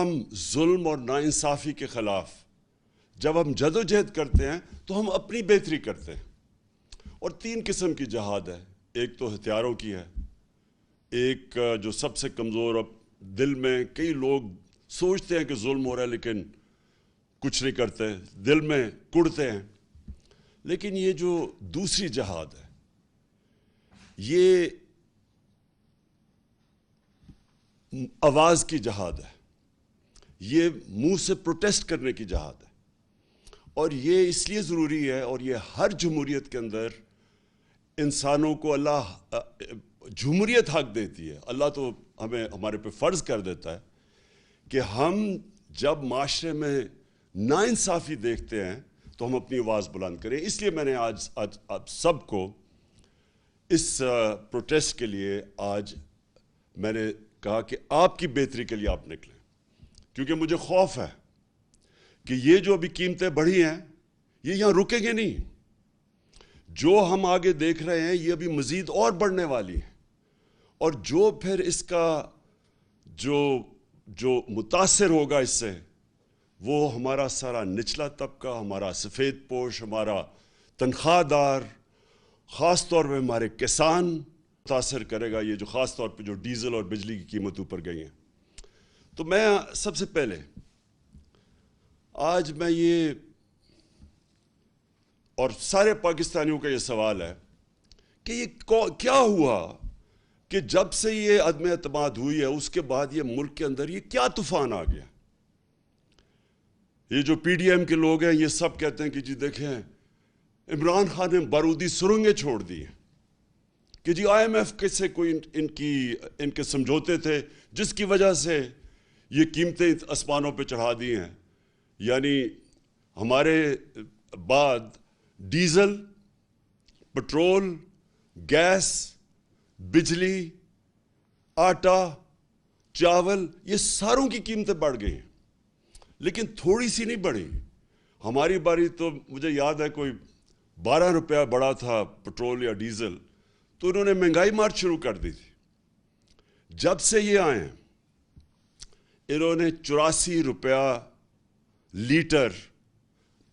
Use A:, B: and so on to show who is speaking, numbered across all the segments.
A: ہم ظلم اور ناانصافی کے خلاف جب ہم جدوجہد کرتے ہیں تو ہم اپنی بہتری کرتے ہیں. اور 3 قسم کی جہاد ہے. ایک تو ہتھیاروں کی ہے، ایک جو سب سے کمزور، اب دل میں کئی لوگ سوچتے ہیں کہ ظلم ہو رہا ہے لیکن کچھ نہیں کرتے، دل میں کڑتے ہیں. لیکن یہ جو دوسری جہاد ہے، یہ آواز کی جہاد ہے، یہ منہ سے پروٹیسٹ کرنے کی جہاد ہے. اور یہ اس لیے ضروری ہے، اور یہ ہر جمہوریت کے اندر انسانوں کو اللہ جمہوریت حق دیتی ہے. اللہ تو ہمیں ہمارے پہ فرض کر دیتا ہے کہ ہم جب معاشرے میں ناانصافی دیکھتے ہیں تو ہم اپنی آواز بلند کریں. اس لیے میں نے آج آپ سب کو اس پروٹیسٹ کے لیے آج میں نے کہا کہ آپ کی بہتری کے لیے آپ نکلیں، کیونکہ مجھے خوف ہے کہ یہ جو ابھی قیمتیں بڑھی ہیں یہ یہاں رکیں گے نہیں. جو ہم آگے دیکھ رہے ہیں یہ ابھی مزید اور بڑھنے والی ہیں، اور جو پھر اس کا جو متاثر ہوگا اس سے، وہ ہمارا سارا نچلا طبقہ، ہمارا سفید پوش، ہمارا تنخواہ دار، خاص طور پہ ہمارے کسان متاثر کرے گا. یہ جو خاص طور پہ جو ڈیزل اور بجلی کی قیمت اوپر گئی ہیں. تو میں سب سے پہلے آج میں یہ، اور سارے پاکستانیوں کا یہ سوال ہے کہ یہ کیا ہوا کہ جب سے یہ عدم اعتماد ہوئی ہے اس کے بعد یہ ملک کے اندر یہ کیا طوفان آ گیا. یہ جو پی ڈی ایم کے لوگ ہیں یہ سب کہتے ہیں کہ جی دیکھیں عمران خان نے بارودی سرنگیں چھوڑ دی ہیں، کہ جی آئی ایم ایف سے کوئی ان کے سمجھوتے تھے جس کی وجہ سے یہ قیمتیں آسمانوں پہ چڑھا دی ہیں. یعنی ہمارے بعد ڈیزل، پٹرول، گیس، بجلی، آٹا، چاول، یہ ساروں کی قیمتیں بڑھ گئی ہیں، لیکن تھوڑی سی نہیں بڑھی. ہماری باری تو مجھے یاد ہے کوئی 12 روپیہ بڑھا تھا پٹرول یا ڈیزل، تو انہوں نے مہنگائی مار شروع کر دی تھی. جب سے یہ آئے ہیں انہوں نے 84 روپیہ لیٹر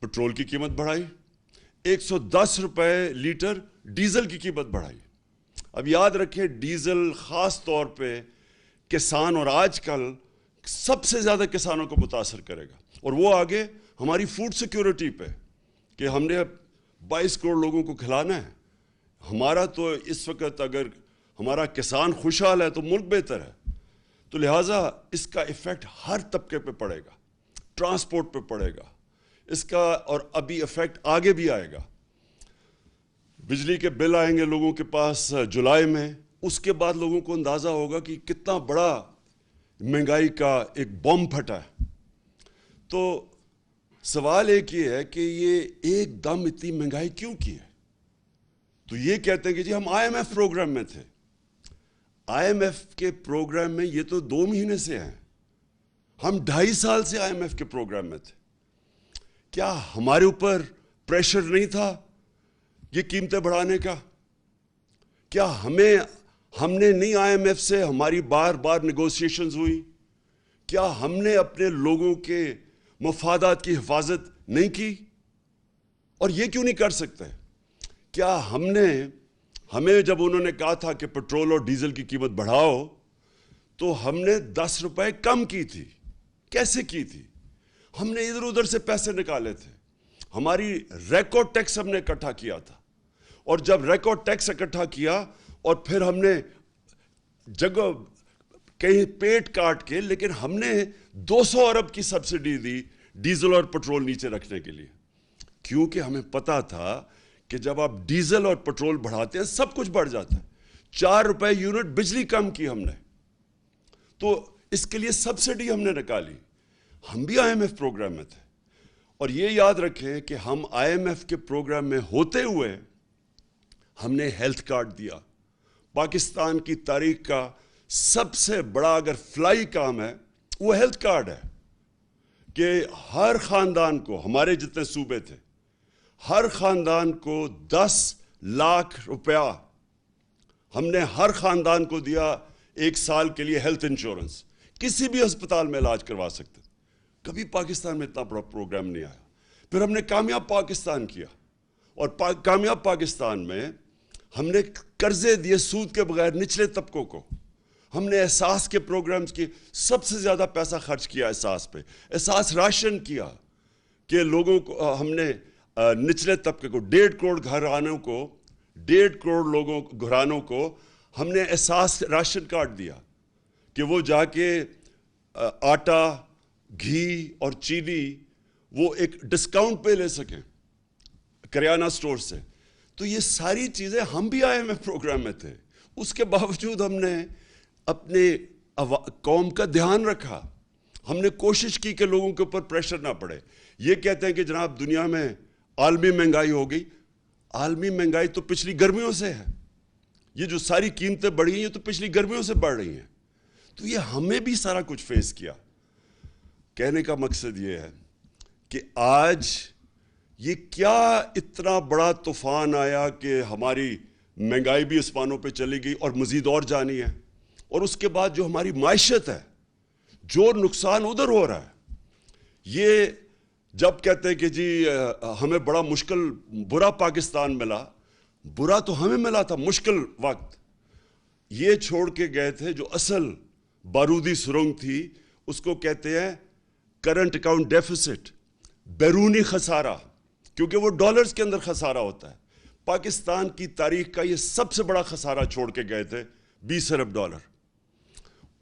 A: پٹرول کی قیمت بڑھائی، 110 روپے لیٹر ڈیزل کی قیمت بڑھائی. اب یاد رکھیں ڈیزل خاص طور پہ کسان، اور آج کل سب سے زیادہ کسانوں کو متاثر کرے گا، اور وہ آگے ہماری فوڈ سیکیورٹی پہ، کہ ہم نے 22 کروڑ لوگوں کو کھلانا ہے. ہمارا تو اس وقت اگر ہمارا کسان خوشحال ہے تو ملک بہتر ہے. تو لہٰذا اس کا ایفیکٹ ہر طبقے پہ پڑے گا، ٹرانسپورٹ پہ پڑے گا اس کا، اور ابھی ایفیکٹ آگے بھی آئے گا. بجلی کے بل آئیں گے لوگوں کے پاس جولائی میں، اس کے بعد لوگوں کو اندازہ ہوگا کہ کتنا بڑا مہنگائی کا ایک بم پھٹا ہے. تو سوال ایک یہ ہے کہ یہ ایک دم اتنی مہنگائی کیوں کی ہے؟ تو یہ کہتے ہیں کہ جی ہم آئی ایم ایف پروگرام میں تھے. آئی ایم ایف کے پروگرام میں یہ تو 2 مہینے سے ہیں، ہم 2.5 سال سے آئی ایم ایف کے پروگرام میں تھے. کیا ہمارے اوپر پریشر نہیں تھا یہ قیمتیں بڑھانے کا؟ کیا ہم نے نہیں آئی ایم ایف سے ہماری بار بار نیگوسیشنز ہوئی؟ کیا ہم نے اپنے لوگوں کے مفادات کی حفاظت نہیں کی؟ اور یہ کیوں نہیں کر سکتے؟ کیا ہمیں جب انہوں نے کہا تھا کہ پٹرول اور ڈیزل کی قیمت بڑھاؤ تو ہم نے 10 روپے کم کی تھی؟ کیسے کی تھی؟ ہم نے ادھر ادھر سے پیسے نکالے تھے، ہماری ریکارڈ ٹیکس ہم نے اکٹھا کیا تھا، اور جب ریکارڈ ٹیکس اکٹھا کیا اور پھر ہم نے جگہ کہیں پیٹ کاٹ کے، لیکن ہم نے 200 ارب کی سبسڈی دی ڈیزل اور پٹرول نیچے رکھنے کے لیے، کیونکہ ہمیں پتا تھا کہ جب آپ ڈیزل اور پٹرول بڑھاتے ہیں سب کچھ بڑھ جاتا ہے. 4 روپے یونٹ بجلی کم کی ہم نے، تو اس کے لیے سبسڈی ہم نے نکالی. ہم بھی آئی ایم ایف پروگرام میں تھے. اور یہ یاد رکھیں کہ ہم آئی ایم ایف کے پروگرام میں ہوتے ہوئے ہم نے ہیلتھ کارڈ دیا. پاکستان کی تاریخ کا سب سے بڑا اگر فلائی کام ہے وہ ہیلتھ کارڈ ہے، کہ ہر خاندان کو، ہمارے جتنے صوبے تھے، ہر خاندان کو 10 لاکھ روپیہ ہم نے ہر خاندان کو دیا 1 سال کے لیے ہیلتھ انشورنس. کسی بھی ہسپتال میں علاج کروا سکتے تھے. کبھی پاکستان میں اتنا بڑا پروگرام نہیں آیا. پھر ہم نے کامیاب پاکستان کیا, اور کامیاب پاکستان میں ہم نے قرضے دیے سود کے بغیر نچلے طبقوں کو. ہم نے احساس کے پروگرامز کی سب سے زیادہ پیسہ خرچ کیا احساس پہ. احساس راشن کیا کہ لوگوں کو, ہم نے نچلے طبقے کو 1.5 کروڑ گھرانوں کو 1.5 کروڑ گھرانوں کو ہم نے احساس راشن کارڈ دیا کہ وہ جا کے آٹا, گھی اور چینی وہ ایک ڈسکاؤنٹ پہ لے سکیں کریانہ سٹور سے. تو یہ ساری چیزیں ہم بھی IMF پروگرام میں تھے. اس کے باوجود ہم نے اپنے قوم کا دھیان رکھا. ہم نے کوشش کی کہ لوگوں کے اوپر پریشر نہ پڑے. یہ کہتے ہیں کہ جناب دنیا میں عالمی مہنگائی ہو گئی. عالمی مہنگائی تو پچھلی گرمیوں سے ہے. یہ جو ساری قیمتیں بڑھی ہیں یہ تو پچھلی گرمیوں سے بڑھ رہی ہیں. تو یہ ہمیں بھی سارا کچھ فیس کیا. کہنے کا مقصد یہ ہے کہ آج یہ کیا اتنا بڑا طوفان آیا کہ ہماری مہنگائی بھی آسمانوں پہ چلی گئی اور مزید اور جانی ہے. اور اس کے بعد جو ہماری معیشت ہے, جو نقصان ادھر ہو رہا ہے. یہ جب کہتے ہیں کہ جی ہمیں بڑا مشکل برا پاکستان ملا, برا تو ہمیں ملا تھا مشکل وقت. یہ چھوڑ کے گئے تھے جو اصل بارودی سرنگ تھی, اس کو کہتے ہیں کرنٹ اکاؤنٹ ڈیفیسٹ, بیرونی خسارہ, کیونکہ وہ ڈالرز کے اندر خسارہ ہوتا ہے. پاکستان کی تاریخ کا یہ سب سے بڑا خسارہ چھوڑ کے گئے تھے, 20 ارب ڈالر.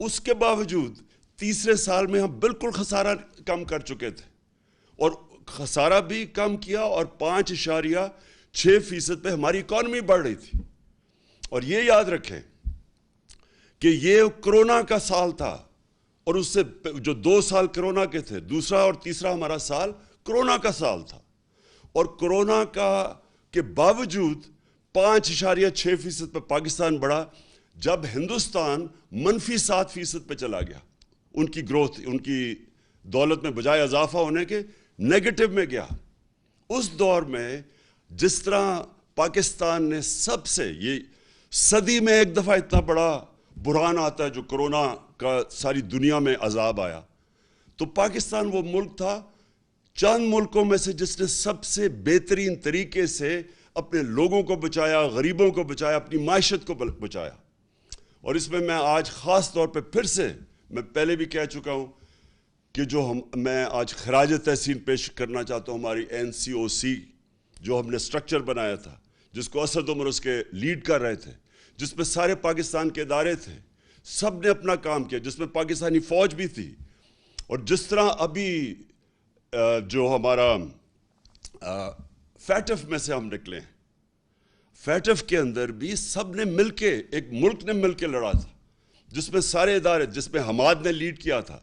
A: اس کے باوجود تیسرے سال میں ہم بالکل خسارہ کم کر چکے تھے, اور خسارہ بھی کم کیا, اور 5.6% پہ ہماری اکانومی بڑھ رہی تھی. اور یہ یاد رکھیں کہ یہ کرونا کا سال تھا, اور اس سے جو 2 سال کرونا کے تھے, دوسرا اور تیسرا ہمارا سال کرونا کا سال تھا. اور کرونا کے باوجود 5.6% پہ پاکستان بڑھا, جب ہندوستان -7% پہ چلا گیا. ان کی گروتھ, ان کی دولت میں بجائے اضافہ ہونے کے نیگیٹو میں گیا. اس دور میں جس طرح پاکستان نے سب سے, یہ صدی میں ایک دفعہ اتنا بڑا بحران آتا ہے جو کرونا کا ساری دنیا میں عذاب آیا, تو پاکستان وہ ملک تھا چند ملکوں میں سے جس نے سب سے بہترین طریقے سے اپنے لوگوں کو بچایا, غریبوں کو بچایا, اپنی معیشت کو بچایا. اور اس میں آج خاص طور پہ پھر سے, میں پہلے بھی کہہ چکا ہوں کہ میں آج خراج تحسین پیش کرنا چاہتا ہوں ہماری NCOC جو ہم نے سٹرکچر بنایا تھا, جس کو اسد عمر اس کے لیڈ کر رہے تھے, جس میں سارے پاکستان کے ادارے تھے, سب نے اپنا کام کیا, جس میں پاکستانی فوج بھی تھی. اور جس طرح ابھی جو ہمارا فیٹف میں سے ہم نکلے ہیں, فیٹف کے اندر بھی سب نے مل کے, ایک ملک نے مل کے لڑا تھا, جس میں سارے ادارے, جس میں حماد نے لیڈ کیا تھا,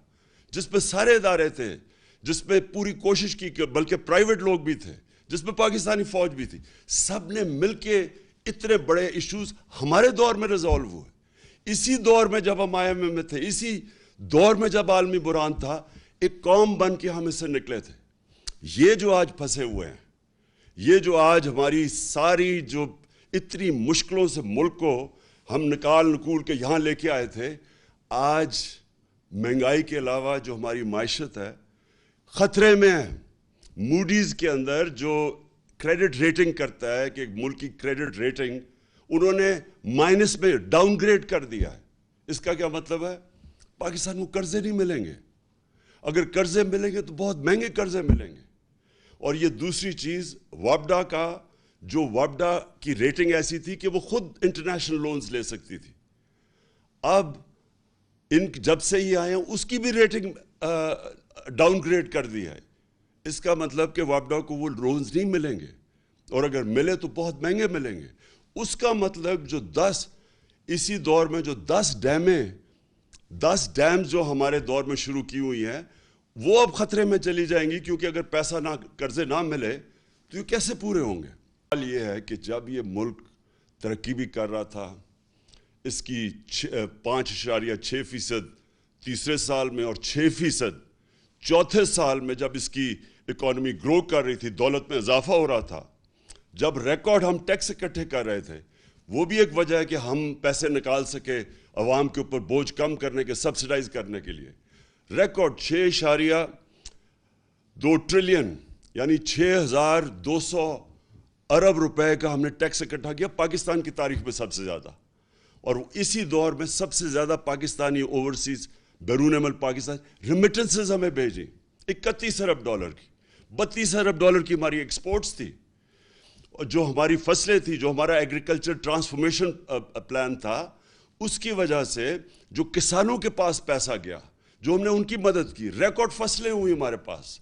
A: جس میں سارے ادارے تھے, جس میں پوری کوشش کی, بلکہ پرائیویٹ لوگ بھی تھے, جس میں پاکستانی فوج بھی تھی. سب نے مل کے اتنے بڑے ایشوز ہمارے دور میں ریزالو ہوئے. اسی دور میں جب ہم IMF میں تھے, اسی دور میں جب عالمی بحران تھا, ایک قوم بن کے ہم اس سے نکلے تھے. یہ جو آج پھنسے ہوئے ہیں, یہ جو آج ہماری ساری جو اتنی مشکلوں سے ملک کو ہم نکول کے یہاں لے کے آئے تھے, آج مہنگائی کے علاوہ جو ہماری معیشت ہے خطرے میں ہے. موڈیز کے اندر جو کریڈٹ ریٹنگ کرتا ہے کہ ایک ملک کی کریڈٹ ریٹنگ انہوں نے مائنس میں ڈاؤن گریڈ کر دیا ہے. اس کا کیا مطلب ہے؟ پاکستان کو قرضے نہیں ملیں گے. اگر قرضے ملیں گے تو بہت مہنگے قرضے ملیں گے. اور یہ دوسری چیز, وابڈا کی ریٹنگ ایسی تھی کہ وہ خود انٹرنیشنل لونز لے سکتی تھی. اب جب سے یہ آئے ہیں اس کی بھی ریٹنگ ڈاؤن گریڈ کر دی ہے. اس کا مطلب کہ وابڈا کو وہ لونز نہیں ملیں گے, اور اگر ملے تو بہت مہنگے ملیں گے. اس کا مطلب جو 10 اسی دور میں جو 10 ڈیمز جو ہمارے دور میں شروع کی ہوئی ہیں وہ اب خطرے میں چلی جائیں گی, کیونکہ اگر پیسہ قرضے نہ ملے تو یہ کیسے پورے ہوں گے. حال یہ ہے کہ جب یہ ملک ترقی بھی کر رہا تھا, اس کی 5.6% تیسرے سال میں اور 6% چوتھے سال میں جب اس کی اکانومی گرو کر رہی تھی, دولت میں اضافہ ہو رہا تھا, جب ریکارڈ ہم ٹیکس اکٹھے کر رہے تھے, وہ بھی ایک وجہ ہے کہ ہم پیسے نکال سکے عوام کے اوپر بوجھ کم کرنے کے, سبسیڈائز کرنے کے لیے. ریکارڈ 6.2 ٹریلین یعنی 6,200 ارب روپے کا ہم نے ٹیکس اکٹھا کیا, پاکستان کی تاریخ میں سب سے زیادہ. اور اسی دور میں سب سے زیادہ پاکستانی اوورسیز بیرون ملک پاکستان ریمیٹنسز ہمیں بھیجیں 31 ارب ڈالر کی, 32 ارب ڈالر کی ہماری ایکسپورٹس تھی. اور جو ہماری فصلیں تھی, جو ہمارا ایگریکلچر ٹرانسفارمیشن پلان تھا, اس کی وجہ سے جو کسانوں کے پاس پیسہ گیا, جو ہم نے ان کی مدد کی, ریکارڈ فصلیں ہوئی ہمارے پاس.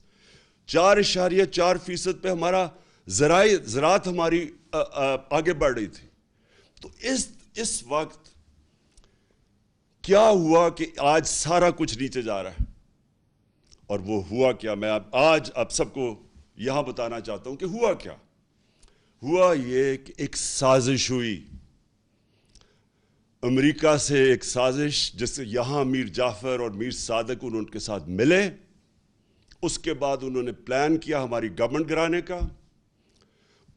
A: 4.4% پہ ہمارا زراعت ہماری آگے بڑھ رہی تھی. تو اس وقت کیا ہوا کہ آج سارا کچھ نیچے جا رہا ہے, اور وہ ہوا کیا میں آج آپ سب کو یہاں بتانا چاہتا ہوں کہ ہوا کیا. ہوا یہ کہ ایک سازش ہوئی امریکہ سے, ایک سازش جس سے یہاں میر جعفر اور میر صادق ان کے ساتھ ملے. اس کے بعد انہوں نے پلان کیا ہماری گورنمنٹ گرانے کا.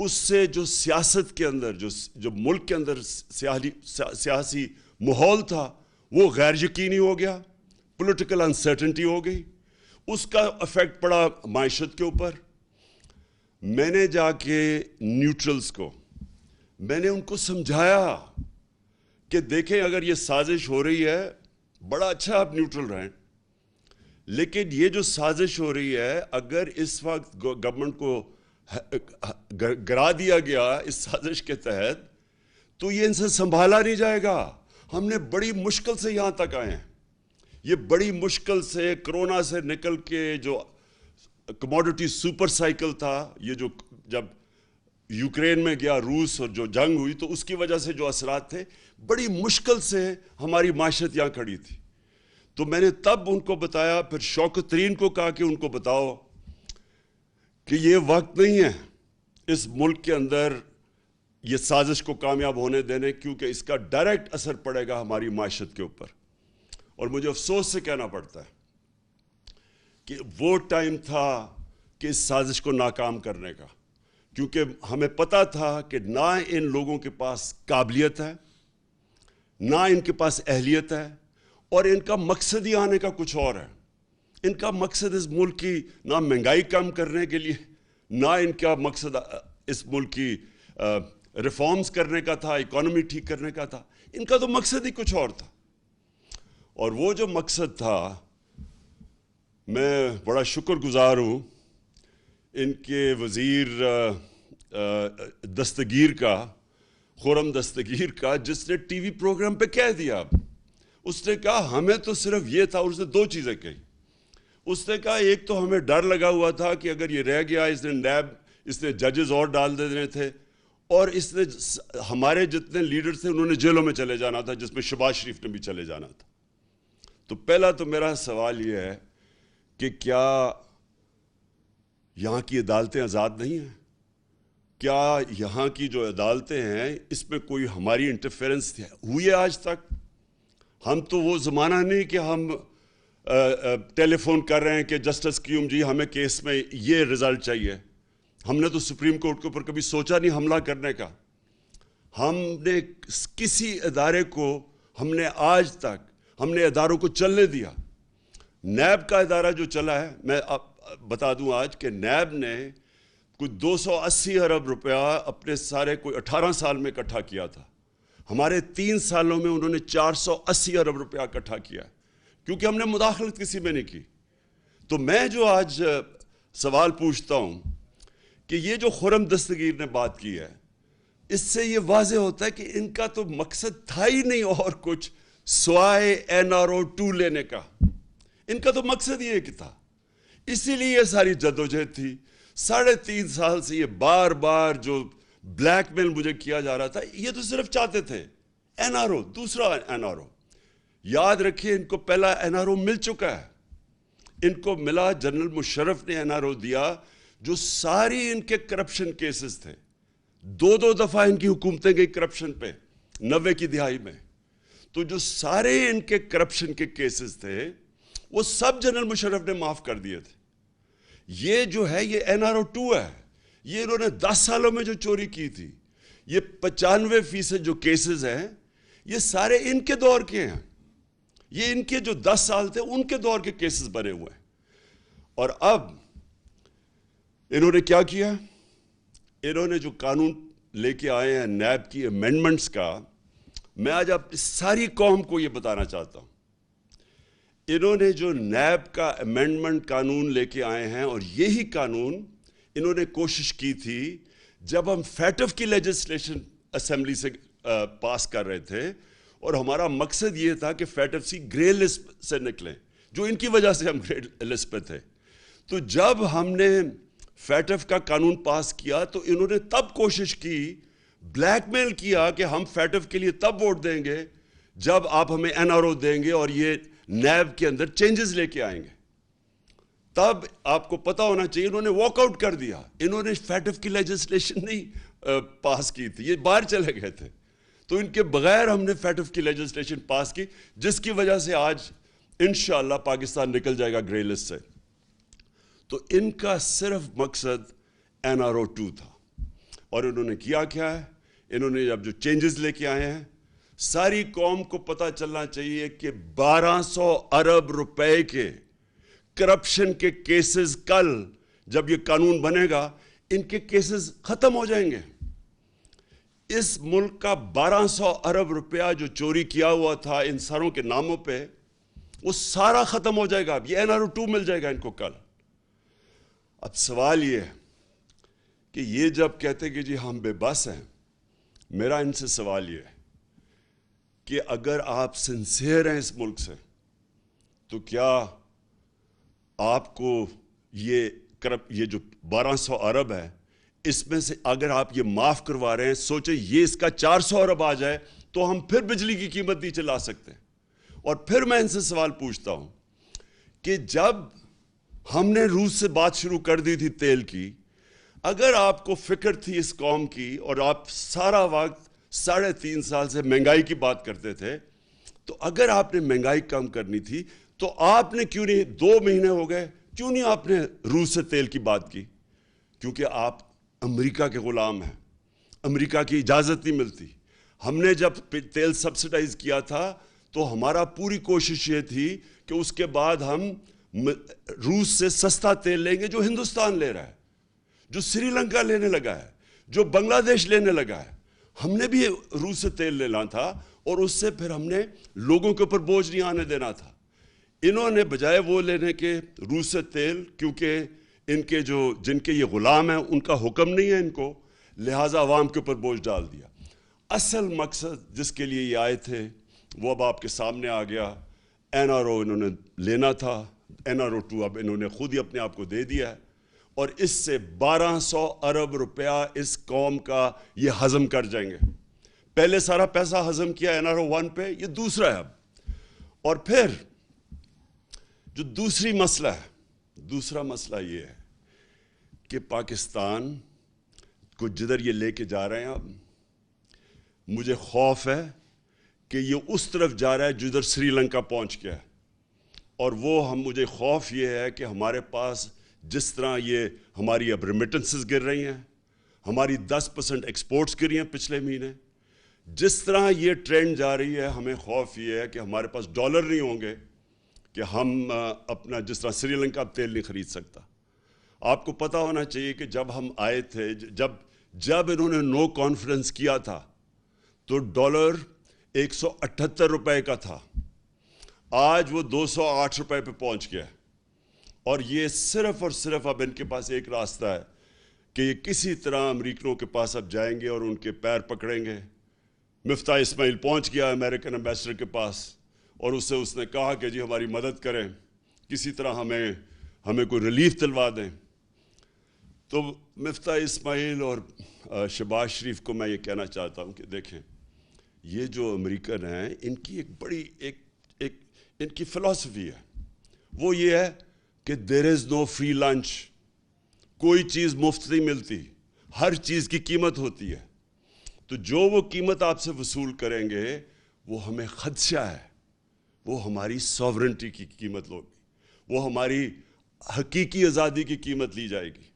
A: اس سے جو سیاست کے اندر, جو ملک کے اندر سیاسی ماحول تھا وہ غیر یقینی ہو گیا, پولیٹیکل انسرٹنٹی ہو گئی. اس کا افیکٹ پڑا معیشت کے اوپر. میں نے جا کے نیوٹرلز کو, میں نے ان کو سمجھایا کہ دیکھیں اگر یہ سازش ہو رہی ہے بڑا اچھا آپ نیوٹرل رہیں, لیکن یہ جو سازش ہو رہی ہے اگر اس وقت گورنمنٹ کو گرا دیا گیا اس سازش کے تحت تو یہ ان سے سنبھالا نہیں جائے گا. ہم نے بڑی مشکل سے یہاں تک آئے ہیں, یہ بڑی مشکل سے کرونا سے نکل کے جو کموڈٹی سپر سائیکل تھا, یہ جو جب یوکرین میں گیا روس اور جو جنگ ہوئی تو اس کی وجہ سے جو اثرات تھے, بڑی مشکل سے ہماری معیشت یہاں کھڑی تھی. تو میں نے تب ان کو بتایا, پھر شوکت ترین کو کہا کہ ان کو بتاؤ کہ یہ وقت نہیں ہے اس ملک کے اندر یہ سازش کو کامیاب ہونے دینے, کیونکہ اس کا ڈائریکٹ اثر پڑے گا ہماری معیشت کے اوپر. اور مجھے افسوس سے کہنا پڑتا ہے کہ وہ ٹائم تھا کہ اس سازش کو ناکام کرنے کا, کیونکہ ہمیں پتہ تھا کہ نہ ان لوگوں کے پاس قابلیت ہے, نہ ان کے پاس اہلیت ہے, اور ان کا مقصد ہی آنے کا کچھ اور ہے. ان کا مقصد اس ملک کی نہ مہنگائی کم کرنے کے لیے, نہ ان کا مقصد اس ملک کی ریفارمز کرنے کا تھا, اکانومی ٹھیک کرنے کا تھا. ان کا تو مقصد ہی کچھ اور تھا. اور وہ جو مقصد تھا, میں بڑا شکر گزار ہوں ان کے وزیر دستگیر کا, خرم دستگیر کا, جس نے ٹی وی پروگرام پہ کہہ دیا. اس نے کہا ہمیں تو صرف یہ تھا, اور اس نے دو چیزیں کہی. اس نے کہا ایک تو ہمیں ڈر لگا ہوا تھا کہ اگر یہ رہ گیا, اس نے نیب, اس نے ججز اور ڈال دینے تھے, اور اس نے ہمارے جتنے لیڈر تھے انہوں نے جیلوں میں چلے جانا تھا, جس میں شہباز شریف نے بھی چلے جانا تھا. تو پہلا تو میرا سوال یہ ہے کہ کیا یہاں کی عدالتیں آزاد نہیں ہیں؟ کیا یہاں کی جو عدالتیں ہیں اس میں کوئی ہماری انٹرفیرنس ہوئی ہے آج تک؟ ہم تو وہ زمانہ نہیں کہ ہم ٹیلی فون کر رہے ہیں کہ جسٹس کیوم جی ہمیں کیس میں یہ رزلٹ چاہیے. ہم نے تو سپریم کورٹ کے اوپر کبھی سوچا نہیں حملہ کرنے کا. ہم نے کسی ادارے کو, ہم نے آج تک ہم نے اداروں کو چلنے دیا. نیب کا ادارہ جو چلا ہے, میں بتا دوں آج کہ نیب نے کوئی 280 ارب روپیہ اپنے سارے کوئی 18 سال میں اکٹھا کیا تھا. ہمارے 3 سالوں میں انہوں نے 480 ارب روپیہ اکٹھا کیا, کیونکہ ہم نے مداخلت کسی میں نہیں کی. تو میں جو آج سوال پوچھتا ہوں کہ یہ جو خرم دستگیر نے بات کی ہے, اس سے یہ واضح ہوتا ہے کہ ان کا تو مقصد تھا ہی نہیں اور کچھ سوائے NRO 2 لینے کا. ان کا تو مقصد یہ کہ تھا, اسی لیے یہ ساری جدوجہد تھی. 3.5 سال سے یہ بار بار جو بلیک میل مجھے کیا جا رہا تھا, یہ تو صرف چاہتے تھے NRO, دوسرا NRO. یاد رکھیے ان کو پہلا NRO مل چکا ہے. ان کو ملا, جنرل مشرف نے NRO دیا, جو ساری ان کے کرپشن کیسز تھے. 2 دفعہ ان کی حکومتیں گئی کرپشن پہ 90 کی دہائی میں. تو جو سارے ان کے کرپشن کے کیسز تھے وہ سب جنرل مشرف نے معاف کر دیے تھے. یہ جو ہے یہ NRO 2 ہے. یہ انہوں نے 10 سالوں میں جو چوری کی تھی, یہ 95% جو کیسز ہیں یہ سارے ان کے دور کے ہیں. یہ ان کے جو 10 سال تھے ان کے دور کے کیسز بنے ہوئے ہیں. اور اب انہوں نے کیا کیا؟ انہوں نے جو قانون لے کے آئے ہیں نیب کی امینڈمنٹس کا، میں آج آپ ساری قوم کو یہ بتانا چاہتا ہوں. انہوں نے جو نیب کا امینڈمنٹ قانون لے کے آئے ہیں، اور یہی قانون انہوں نے کوشش کی تھی جب ہم فیٹف کی لیجسلیشن اسمبلی سے پاس کر رہے تھے، اور ہمارا مقصد یہ تھا کہ فیٹف سی گرے لسٹ سے نکلیں، جو ان کی وجہ سے ہم گرے لسٹ پہ تھے. تو جب ہم نے فیٹف کا قانون پاس کیا تو انہوں نے تب کوشش کی، بلیک میل کیا کہ ہم فیٹف کے لیے تب ووٹ دیں گے جب آپ ہمیں این آر او دیں گے اور یہ نیب کے اندر چینجز لے کے آئیں گے. تب آپ کو پتا ہونا چاہیے انہوں نے واک آؤٹ کر دیا. انہوں نے فیٹف کی لیجسلیشن نہیں پاس کی تھی، یہ باہر چلے گئے تھے. تو ان کے بغیر ہم نے فیٹف کی لیجسلیشن پاس کی، جس کی وجہ سے آج انشاءاللہ پاکستان نکل جائے گا گرے لسٹ سے. تو ان کا صرف مقصد این آر او 2 تھا. اور انہوں نے کیا ہے؟ انہوں نے اب جو چینجز لے کے آئے ہیں، ساری قوم کو پتہ چلنا چاہیے کہ 1200 ارب روپے کے کرپشن کے کیسز کل جب یہ قانون بنے گا ان کے کیسز ختم ہو جائیں گے. اس ملک کا 1200 ارب روپیہ جو چوری کیا ہوا تھا ان سروں کے ناموں پہ، وہ سارا ختم ہو جائے گا. اب یہ این آر او 2 مل جائے گا ان کو کل. اب سوال یہ ہے کہ یہ جب کہتے کہ جی ہم بے بس ہیں، میرا ان سے سوال یہ ہے کہ اگر آپ سنسیئر ہیں اس ملک سے، تو کیا آپ کو یہ جو 1200 ارب ہے، اس میں سے اگر آپ یہ معاف کروا رہے ہیں، سوچیں یہ اس کا 400 ارب آ جائے تو ہم پھر بجلی کی قیمت نیچے لا سکتے ہیں. اور پھر میں ان سے سوال پوچھتا ہوں کہ جب ہم نے روس سے بات شروع کر دی تھی تیل کی، اگر آپ کو فکر تھی اس قوم کی اور آپ سارا وقت 3.5 سال سے مہنگائی کی بات کرتے تھے، تو اگر آپ نے مہنگائی کم کرنی تھی تو آپ نے کیوں نہیں 2 مہینے ہو گئے کیوں نہیں آپ نے روس سے تیل کی بات کی؟ کیونکہ آپ امریکہ کے غلام ہیں، امریکہ کی اجازت نہیں ملتی. ہم نے جب تیل سبسڈائز کیا تھا تو ہمارا پوری کوشش یہ تھی کہ اس کے بعد ہم روس سے سستا تیل لیں گے جو ہندوستان لے رہا ہے، جو سری لنکا لینے لگا ہے، جو بنگلہ دیش لینے لگا ہے. ہم نے بھی روس سے تیل لینا تھا اور اس سے پھر ہم نے لوگوں کے اوپر بوجھ نہیں آنے دینا تھا. انہوں نے بجائے وہ لینے کے روس سے تیل، کیونکہ ان کے جن کے یہ غلام ہیں ان کا حکم نہیں ہے ان کو، لہٰذا عوام کے اوپر بوجھ ڈال دیا. اصل مقصد جس کے لیے یہ آئے تھے وہ اب آپ کے سامنے آ گیا. این آر او انہوں نے لینا تھا، این آر او 2 اب انہوں نے خود ہی اپنے آپ کو دے دیا ہے، اور اس سے 1200 ارب روپیہ اس قوم کا یہ ہضم کر جائیں گے. پہلے سارا پیسہ ہضم کیا این آر او 1 پہ، یہ دوسرا ہے اب. اور پھر جو دوسرا مسئلہ یہ ہے کہ پاکستان کو جدھر یہ لے کے جا رہے ہیں، اب مجھے خوف ہے کہ یہ اس طرف جا رہا ہے جدھر سری لنکا پہنچ گیا ہے. اور مجھے خوف یہ ہے کہ ہمارے پاس جس طرح یہ ہماری اب ریمیٹنسز گر رہی ہیں، ہماری 10% ایکسپورٹس گری ہیں پچھلے مہینے، جس طرح یہ ٹرینڈ جا رہی ہے، ہمیں خوف یہ ہے کہ ہمارے پاس ڈالر نہیں ہوں گے کہ ہم اپنا، جس طرح سری لنکا اب تیل نہیں خرید سکتا. آپ کو پتہ ہونا چاہیے کہ جب ہم آئے تھے، جب انہوں نے نو کانفرنس کیا تھا تو ڈالر 178 روپے کا تھا، آج وہ 208 روپے پہ پہنچ گیا. اور یہ صرف اور صرف اب ان کے پاس ایک راستہ ہے کہ یہ کسی طرح امریکنوں کے پاس اب جائیں گے اور ان کے پیر پکڑیں گے. مفتاح اسماعیل پہنچ گیا امریکن ایمبیسڈر کے پاس اور اس نے کہا کہ جی ہماری مدد کریں، کسی طرح ہمیں کوئی ریلیف دلوا دیں. تو مفتاح اسماعیل اور شہباز شریف کو میں یہ کہنا چاہتا ہوں کہ دیکھیں، یہ جو امریکن ہیں ان کی ایک بڑی ان کی فلسفی ہے، وہ یہ ہے کہ دیر از نو فری لنچ. کوئی چیز مفت نہیں ملتی، ہر چیز کی قیمت ہوتی ہے. تو جو وہ قیمت آپ سے وصول کریں گے وہ ہمیں خدشہ ہے، وہ ہماری ساورنٹی کی قیمت ہوگی، وہ ہماری حقیقی آزادی کی قیمت لی جائے گی.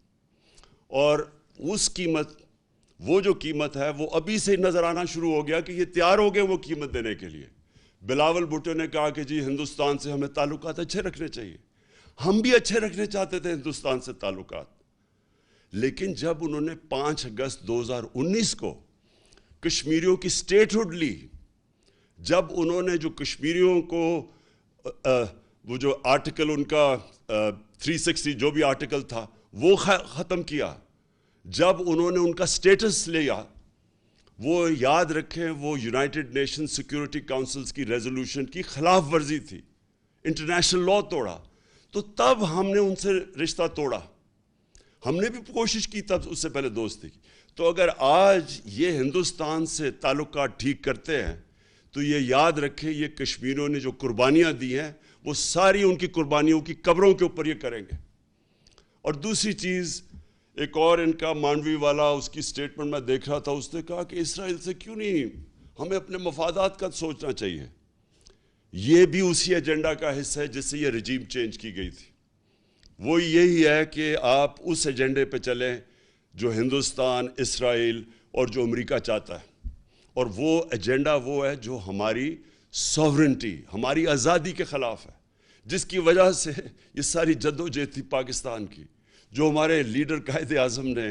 A: اور اس قیمت وہ جو قیمت ہے وہ ابھی سے نظر آنا شروع ہو گیا کہ یہ تیار ہو گئے وہ قیمت دینے کے لیے. بلاول بھٹو نے کہا کہ جی ہندوستان سے ہمیں تعلقات اچھے رکھنے چاہیے. ہم بھی اچھے رکھنے چاہتے تھے ہندوستان سے تعلقات, لیکن جب انہوں نے 5 اگست 2019 کو کشمیریوں کی سٹیٹ ہوڈ لی, جب انہوں نے جو کشمیریوں کو وہ جو آرٹیکل ان کا 360 جو بھی آرٹیکل تھا وہ ختم کیا, جب انہوں نے ان کا سٹیٹس لیا, وہ یاد رکھیں وہ یونائٹڈ نیشن سیکیورٹی کاؤنسلز کی ریزولوشن کی خلاف ورزی تھی, انٹرنیشنل لا توڑا, تو تب ہم نے ان سے رشتہ توڑا. ہم نے بھی کوشش کی تب اس سے پہلے دوستی کی. تو اگر آج یہ ہندوستان سے تعلقات ٹھیک کرتے ہیں تو یہ یاد رکھیں یہ کشمیریوں نے جو قربانیاں دی ہیں وہ ساری ان کی قربانیوں کی قبروں کے اوپر یہ کریں گے. اور دوسری چیز ایک اور ان کا مانڈوی والا اس کی سٹیٹمنٹ میں دیکھ رہا تھا, اس نے کہا کہ اسرائیل سے کیوں نہیں ہمیں اپنے مفادات کا سوچنا چاہیے. یہ بھی اسی ایجنڈا کا حصہ ہے جس سے یہ رجیم چینج کی گئی تھی. وہ یہی ہے کہ آپ اس ایجنڈے پہ چلیں جو ہندوستان, اسرائیل اور جو امریکہ چاہتا ہے, اور وہ ایجنڈا وہ ہے جو ہماری سوورنٹی, ہماری آزادی کے خلاف ہے, جس کی وجہ سے یہ ساری جدوجہد تھی پاکستان کی, جو ہمارے لیڈر قائد اعظم نے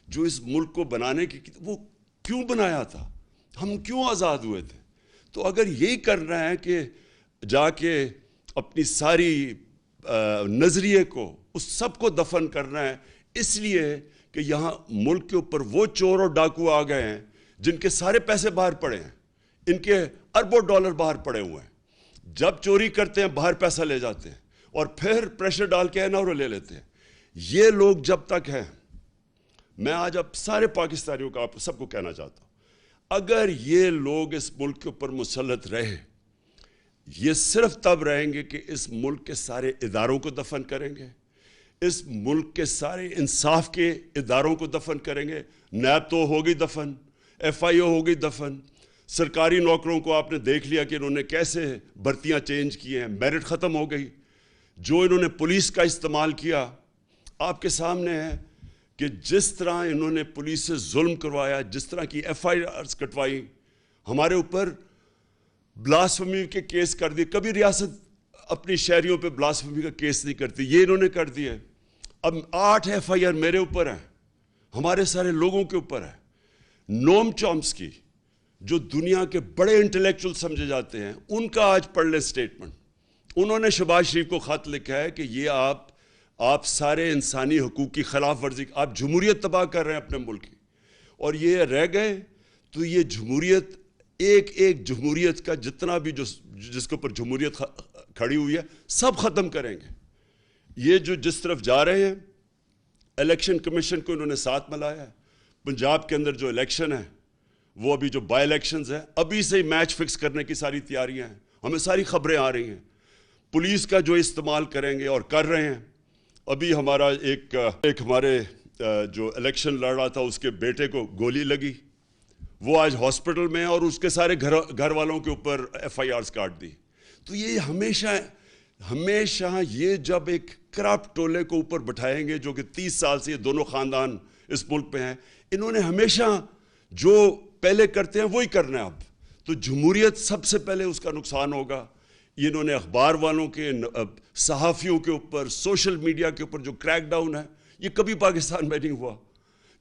A: جو اس ملک کو بنانے کی وہ کیوں بنایا تھا, ہم کیوں آزاد ہوئے تھے. تو اگر یہی کرنا ہے کہ جا کے اپنی ساری نظریے کو اس سب کو دفن کرنا ہے, اس لیے کہ یہاں ملک کے اوپر وہ چور اور ڈاکو آ گئے ہیں جن کے سارے پیسے باہر پڑے ہیں, ان کے اربوں ڈالر باہر پڑے ہوئے ہیں. جب چوری کرتے ہیں باہر پیسہ لے جاتے ہیں اور پھر پریشر ڈال کے اور لے لیتے ہیں. یہ لوگ جب تک ہیں, میں آج اب سارے پاکستانیوں کا آپ سب کو کہنا چاہتا ہوں, اگر یہ لوگ اس ملک کے اوپر مسلط رہے, یہ صرف تب رہیں گے کہ اس ملک کے سارے اداروں کو دفن کریں گے, اس ملک کے سارے انصاف کے اداروں کو دفن کریں گے. نیب تو ہوگی دفن, ایف آئی او ہوگی دفن, سرکاری نوکروں کو آپ نے دیکھ لیا کہ انہوں نے کیسے بھرتیاں چینج کی ہیں, میرٹ ختم ہو گئی. جو انہوں نے پولیس کا استعمال کیا آپ کے سامنے ہے کہ جس طرح انہوں نے پولیس سے ظلم کروایا, جس طرح کی ایف آئی آرز کٹوائی, ہمارے اوپر بلاسفمی کے کیس کر دیے. کبھی ریاست اپنی شہریوں پہ بلاسفمی کا کیس نہیں کرتی, یہ انہوں نے کر دیا. اب 8 ایف آئی آر میرے اوپر ہیں, ہمارے سارے لوگوں کے اوپر ہے. نوم چومسکی جو دنیا کے بڑے انٹلیکچول سمجھے جاتے ہیں, ان کا آج پڑھ لیں سٹیٹمنٹ. انہوں نے شہباز شریف کو خط لکھا ہے کہ یہ آپ سارے انسانی حقوق کی خلاف ورزی, آپ جمہوریت تباہ کر رہے ہیں اپنے ملک کی, اور یہ رہ گئے تو یہ جمہوریت ایک جمہوریت کا جتنا بھی جس کے اوپر جمہوریت کھڑی ہوئی ہے سب ختم کریں گے. یہ جو جس طرف جا رہے ہیں, الیکشن کمیشن کو انہوں نے ساتھ ملایا ہے. پنجاب کے اندر جو الیکشن ہے وہ ابھی جو بائی الیکشنز ہیں, ابھی سے ہی میچ فکس کرنے کی ساری تیاریاں ہیں, ہمیں ساری خبریں آ رہی ہیں. پولیس کا جو استعمال کریں گے اور کر رہے ہیں. ابھی ہمارا ایک ہمارے جو الیکشن لڑ رہا تھا اس کے بیٹے کو گولی لگی, وہ آج ہاسپٹل میں ہے, اور اس کے سارے گھر والوں کے اوپر ایف آئی آرز کاٹ دی. تو یہ ہمیشہ یہ جب ایک کرپٹ ٹولے کو اوپر بٹھائیں گے جو کہ 30 سال سے یہ دونوں خاندان اس ملک پہ ہیں, انہوں نے ہمیشہ جو پہلے کرتے ہیں وہی کرنا ہے. اب تو جمہوریت سب سے پہلے اس کا نقصان ہوگا. انہوں نے اخبار والوں کے, صحافیوں کے اوپر, سوشل میڈیا کے اوپر جو کریک ڈاؤن ہے یہ کبھی پاکستان میں نہیں ہوا.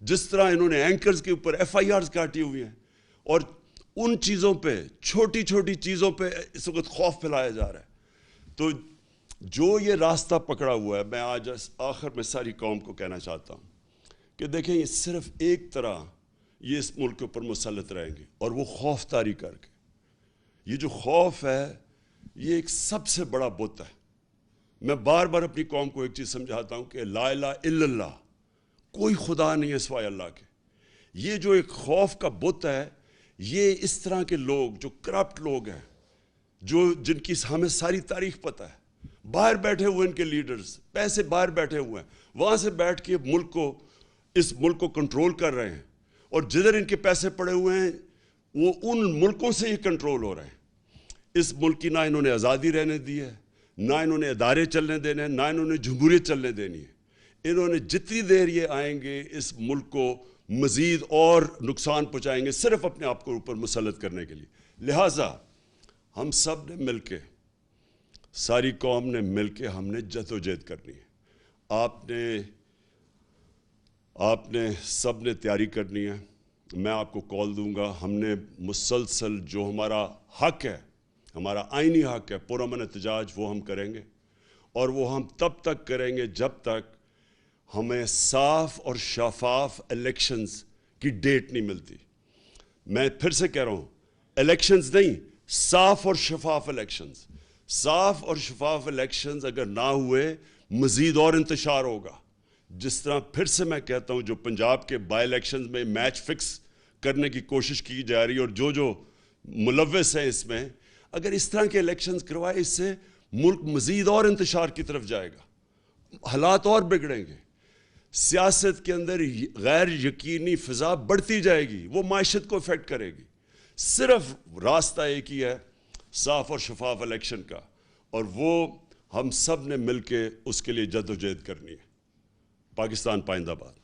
A: جس طرح انہوں نے اینکرز کے اوپر ایف آئی آرز کاٹی ہوئی ہیں, اور ان چیزوں پہ, چھوٹی چھوٹی چیزوں پہ اس وقت خوف پھیلایا جا رہا ہے. تو جو یہ راستہ پکڑا ہوا ہے, میں آج آخر میں ساری قوم کو کہنا چاہتا ہوں کہ دیکھیں یہ صرف ایک طرح یہ اس ملک کے اوپر مسلط رہیں گے, اور وہ خوف طاری کر کے. یہ جو خوف ہے یہ ایک سب سے بڑا بت ہے. میں بار بار اپنی قوم کو ایک چیز سمجھاتا ہوں کہ لا الہ الا اللہ, کوئی خدا نہیں ہے سوائے اللہ کے. یہ جو ایک خوف کا بت ہے, یہ اس طرح کے لوگ جو کرپٹ لوگ ہیں, جن کی ہمیں ساری تاریخ پتہ ہے, باہر بیٹھے ہوئے ان کے لیڈرز, پیسے باہر بیٹھے ہوئے ہیں, وہاں سے بیٹھ کے اس ملک کو کنٹرول کر رہے ہیں, اور جدھر ان کے پیسے پڑے ہوئے ہیں وہ ان ملکوں سے ہی کنٹرول ہو رہے ہیں. اس ملک کی نہ انہوں نے آزادی رہنے دی ہے, نہ انہوں نے ادارے چلنے دینے ہیں, نہ انہوں نے جمہوریت چلنے دینی ہے. انہوں نے جتنی دیر یہ آئیں گے اس ملک کو مزید اور نقصان پہنچائیں گے صرف اپنے آپ کو اوپر مسلط کرنے کے لیے. لہٰذا ہم سب نے مل کے، ساری قوم نے مل کے ہم نے جدوجہد کرنی ہے. آپ نے سب نے تیاری کرنی ہے. میں آپ کو کال دوں گا. ہم نے مسلسل جو ہمارا حق ہے، ہمارا آئینی حق ہے پرامن احتجاج، وہ ہم کریں گے. اور وہ ہم تب تک کریں گے جب تک ہمیں صاف اور شفاف الیکشنز کی ڈیٹ نہیں ملتی. میں پھر سے کہہ رہا ہوں، الیکشنز نہیں، صاف اور شفاف الیکشنز. صاف اور شفاف الیکشنز اگر نہ ہوئے مزید اور انتشار ہوگا. جس طرح پھر سے میں کہتا ہوں، جو پنجاب کے بائی الیکشنز میں میچ فکس کرنے کی کوشش کی جا رہی ہے، اور جو ملوث ہیں اس میں، اگر اس طرح کے الیکشنز کروائے، اس سے ملک مزید اور انتشار کی طرف جائے گا، حالات اور بگڑیں گے. سیاست کے اندر غیر یقینی فضا بڑھتی جائے گی، وہ معیشت کو افیکٹ کرے گی. صرف راستہ ایک ہی ہے، صاف اور شفاف الیکشن کا، اور وہ ہم سب نے مل کے اس کے لیے جدوجہد کرنی ہے. پاکستان پائندہ باد.